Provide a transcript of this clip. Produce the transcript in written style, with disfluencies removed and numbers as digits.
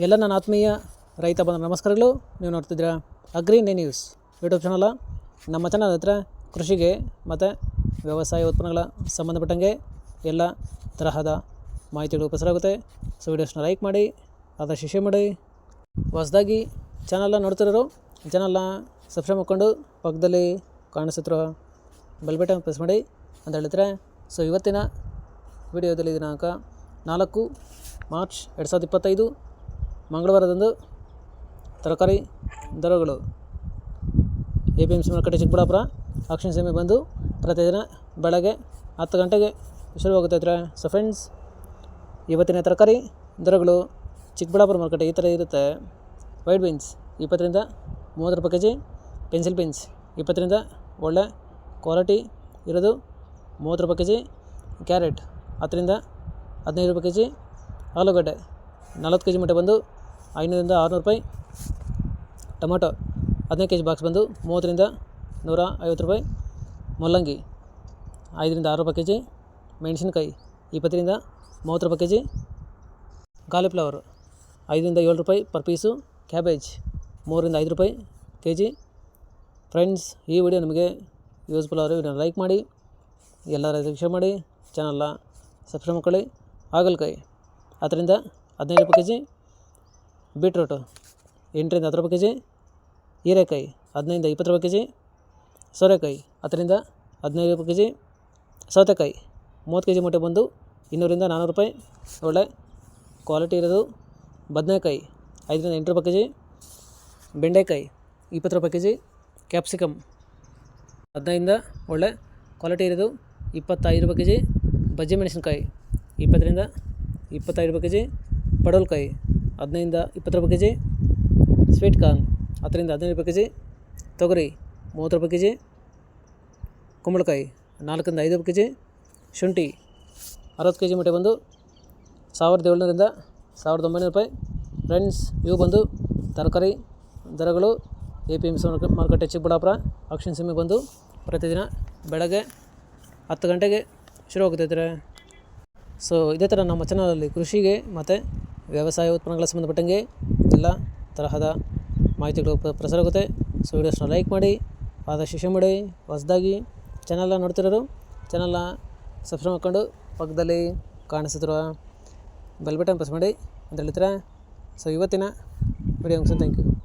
ಎಲ್ಲ ನನ್ನ ಆತ್ಮೀಯ ರೈತ ಬಂದ ನಮಸ್ಕಾರಗಳು. ನೀವು ನೋಡ್ತಿದ್ದೀರಾ agri India news YouTube channel. ನಮ್ಮ ಚಾನಲ್ ಹತ್ರ ಕೃಷಿಗೆ ಮತ್ತು ವ್ಯವಸಾಯ ಉತ್ಪನ್ನಗಳ ಸಂಬಂಧಪಟ್ಟಂಗೆ ಎಲ್ಲ ತರಹದ ಮಾಹಿತಿಗಳು ಉಪಯೋಗಿಸಲಾಗುತ್ತೆ. ಸೊ ವೀಡಿಯೋಸ್ನ ಲೈಕ್ ಮಾಡಿ, ಆದಷ್ಟು ಶೇರ್ ಮಾಡಿ. ಹೊಸದಾಗಿ ಚಾನಲ್ನ ನೋಡ್ತಿರೋರು ಚಾನಲ್ನ ಸಬ್ಸ್ಕ್ರೈಬ್ ಮಾಡ್ಕೊಂಡು ಪಕ್ಕದಲ್ಲಿ ಕಾಣಿಸುತ್ತಿರೋ ಬೆಲ್ ಬಟನ್ ಪ್ರೆಸ್ ಮಾಡಿ ಅಂತ ಹೇಳ್ತಾರೆ. ಸೊ ಇವತ್ತಿನ ವಿಡಿಯೋದಲ್ಲಿ ದಿನಾಂಕ 4 ಮಾರ್ಚ್ 2025 ಮಂಗಳವಾರದಂದು ತರಕಾರಿ ದರಗಳು APMC ಮಾರುಕಟ್ಟೆ ಚಿಕ್ಕಬಳ್ಳಾಪುರ ಆಕ್ಷನ್ ಸೀಮೆ ಬಂದು ಪ್ರತಿದಿನ ಬೆಳಗ್ಗೆ 10 ಗಂಟೆಗೆ ಶುರುವಾಗುತ್ತೈತ್ರೆ. ಸೊ ಫ್ರೆಂಡ್ಸ್, ಇವತ್ತಿನ ತರಕಾರಿ ದರಗಳು ಚಿಕ್ಕಬಳ್ಳಾಪುರ ಮಾರುಕಟ್ಟೆ ಈ ಥರ ಇರುತ್ತೆ. ವೈಟ್ ಬೀನ್ಸ್ 20 ರಿಂದ 30 ರೂಪಾಯಿ ಕೆಜಿ, ಪೆನ್ಸಿಲ್ ಬೀನ್ಸ್ 20 ರಿಂದ ಒಳ್ಳೆ ಕ್ವಾಲಿಟಿ ಇರೋದು 30 ರೂಪಾಯಿ ಕೆಜಿ, ಕ್ಯಾರೆಟ್ 10 ರಿಂದ 15 ರೂಪಾಯಿ ಕೆಜಿ, ಆಲೂಗಡ್ಡೆ 40 ಕೆಜಿ ಮಟ್ಟ ಬಂದು 500 ರಿಂದ 600 ರೂಪಾಯಿ, ಟೊಮೊಟೊ 15 ಕೆಜಿ ಬಾಕ್ಸ್ ಬಂದು 30 ರಿಂದ 150 ರೂಪಾಯಿ, ಮೂಲಂಗಿ 5 ರಿಂದ 6 ರೂಪಾಯಿ ಕೆಜಿ, ಮೆಣಸಿನಕಾಯಿ 20 ರಿಂದ 30 ರೂಪಾಯಿ ಕೆಜಿ, ಕಾಲಿಫ್ಲವರ್ 5 ರಿಂದ 7 ರೂಪಾಯಿ ಪರ್ ಪೀಸು, ಕ್ಯಾಬೇಜ್ 3 ರಿಂದ 5 ರೂಪಾಯಿ ಕೆಜಿ. ಫ್ರೆಂಡ್ಸ್, ಈ ವಿಡಿಯೋ ನಿಮಗೆ ಯೂಸ್ಫುಲ್ ಆದರೆ ವಿಡಿಯೋನ ಲೈಕ್ ಮಾಡಿ, ಎಲ್ಲ ರೈತರಿಗೆ ಶೇರ್ ಮಾಡಿ, ಚಾನಲ್ನ ಸಬ್ಸ್ಕ್ರೈಬ್ ಮಾಡ್ಕೊಳ್ಳಿ. ಹಾಗಲಕಾಯಿ 10 ರಿಂದ 15 ರೂಪಾಯಿ ಕೆಜಿ, ಬೀಟ್ರೂಟು 8 ರಿಂದ 10 ರೂಪಾಯಿ ಕೆಜಿ, ಹೀರೆಕಾಯಿ 15 ರಿಂದ 20 ರೂಪಾಯಿ ಕೆಜಿ, ಸೋರೆಕಾಯಿ 10 ರಿಂದ 15 ರೂಪಾಯಿ ಕೆಜಿ, ಸೌತೆಕಾಯಿ 30 ಕೆಜಿ ಮೂಟೆ ಬಂದು 200 ರಿಂದ 400 ರೂಪಾಯಿ, ಒಳ್ಳೆ ಕ್ವಾಲಿಟಿ ಇರೋದು. ಬದನೆಕಾಯಿ 5 ರಿಂದ 8 ರೂಪಾಯಿ ಕೆಜಿ, ಬೆಂಡೆಕಾಯಿ 20 ರೂಪಾಯಿ ಕೆಜಿ, ಕ್ಯಾಪ್ಸಿಕಮ್ 15 ರಿಂದ ಒಳ್ಳೆ ಕ್ವಾಲಿಟಿ ಇರೋದು 25 ರೂಪಾಯಿ ಕೆಜಿ, ಬಜ್ಜಿ ಮೆಣಸಿನಕಾಯಿ 20 ರಿಂದ 25 ರೂಪಾಯಿ ಕೆಜಿ, ಪಡವಲಕಾಯಿ 15 ರಿಂದ 20 ರೂಪಾಯಿ ಕೆಜಿ, ಸ್ವೀಟ್ ಕಾರ್ನ್ 10 ರಿಂದ 15 ರೂಪಾಯಿ ಕೆಜಿ, ತೊಗರಿ 30 ರೂಪಾಯಿ ಕೆಜಿ, ಕುಂಬಳಕಾಯಿ 4 ರಿಂದ 5 ರೂಪಾಯಿ ಕೆಜಿ, ಶುಂಠಿ 60 ಕೆಜಿ ಮೂಟೆ ಬಂದು 1700 ರಿಂದ 1900 ರೂಪಾಯಿ. ಫ್ರೆಂಡ್ಸ್, ಇವು ಬಂದು ತರಕಾರಿ ದರಗಳು APMC ಮಾರುಕಟ್ಟೆ ಚಿಕ್ಕಬಳ್ಳಾಪುರ ಆಕ್ಷನ್ ಸೀಮೆ ಬಂದು ಪ್ರತಿದಿನ ಬೆಳಗ್ಗೆ 10 ಗಂಟೆಗೆ ಶುರುವಾಗುತ್ತೈತೆ. ಸೊ ಇದೇ ಥರ ನಮ್ಮ ಚಾನಲಲ್ಲಿ ಕೃಷಿಗೆ ಮತ್ತು ವ್ಯವಸಾಯ ಉತ್ಪನ್ನಗಳ ಸಂಬಂಧಪಟ್ಟಂಗೆ ಎಲ್ಲ ತರಹದ ಮಾಹಿತಿಗಳು ಪ್ರಸಾರ ಆಗುತ್ತೆ. ಸೊ ವೀಡಿಯೋಸ್ನ ಲೈಕ್ ಮಾಡಿ, ಆದಷ್ಟು ಶೇರ್ ಮಾಡಿ. ಹೊಸದಾಗಿ ಚಾನಲ್ನ ನೋಡ್ತಿರೋರು ಚಾನಲ್ನ ಸಬ್ಸ್ಕ್ರೈಬ್ ಮಾಡ್ಕೊಂಡು ಪಕ್ಕದಲ್ಲಿ ಕಾಣಿಸುತ್ತಿರುವ ಬೆಲ್ ಬಟನ್ ಪ್ರೆಸ್ ಮಾಡಿ ಅಂತ ಹೇಳ್ತಾರೆ. ಸೊ ಇವತ್ತಿನ ವಿಡಿಯೋ ಮುಗಿಸೋದು. Thank you.